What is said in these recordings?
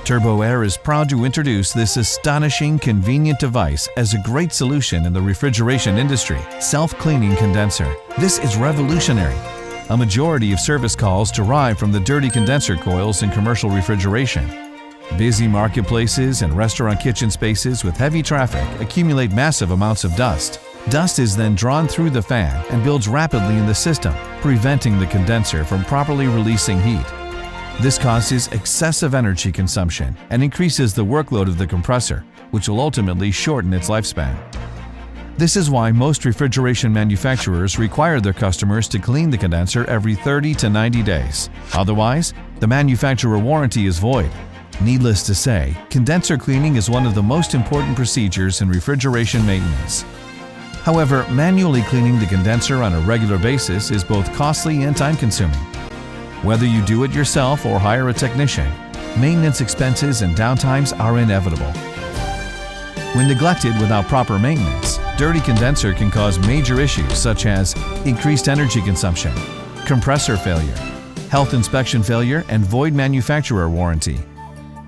TurboAir is proud to introduce this astonishing, convenient device as a great solution in the refrigeration industry: self-cleaning condenser. This is revolutionary. A majority of service calls derive from the dirty condenser coils in commercial refrigeration. Busy marketplaces and restaurant kitchen spaces with heavy traffic accumulate massive amounts of dust. Dust is then drawn through the fan and builds rapidly in the system, preventing the condenser from properly releasing heat. This causes excessive energy consumption and increases the workload of the compressor, which will ultimately shorten its lifespan. This is why most refrigeration manufacturers require their customers to clean the condenser every 30 to 90 days. Otherwise, the manufacturer warranty is void. Needless to say, condenser cleaning is one of the most important procedures in refrigeration maintenance. However, manually cleaning the condenser on a regular basis is both costly and time-consuming. Whether you do it yourself or hire a technician, maintenance expenses and downtimes are inevitable. When neglected without proper maintenance, dirty condenser can cause major issues such as increased energy consumption, compressor failure, health inspection failure, and void manufacturer warranty.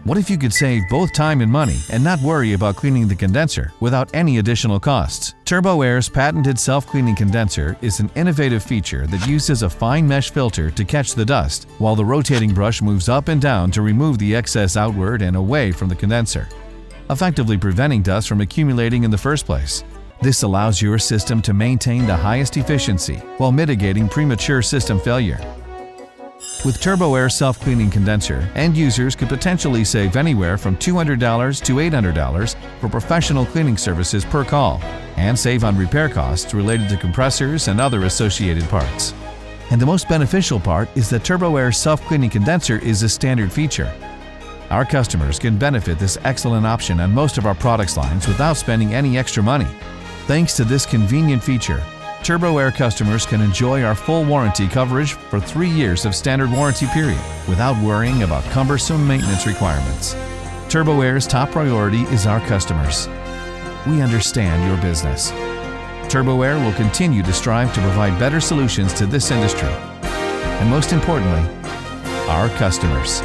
What if you could save both time and money and not worry about cleaning the condenser without any additional costs? TurboAir's patented self-cleaning condenser is an innovative feature that uses a fine mesh filter to catch the dust, while the rotating brush moves up and down to remove the excess outward and away from the condenser, effectively preventing dust from accumulating in the first place. This allows your system to maintain the highest efficiency while mitigating premature system failure. With TurboAir self-cleaning condenser, end users could potentially save anywhere from $200 to $800 for professional cleaning services per call, and save on repair costs related to compressors and other associated parts. And the most beneficial part is that TurboAir's self-cleaning condenser is a standard feature. Our customers can benefit this excellent option on most of our products lines without spending any extra money. Thanks to this convenient feature, TurboAir customers can enjoy our full warranty coverage for 3 years of standard warranty period without worrying about cumbersome maintenance requirements. TurboAir's top priority is our customers. We understand your business. TurboAir will continue to strive to provide better solutions to this industry, and most importantly, our customers.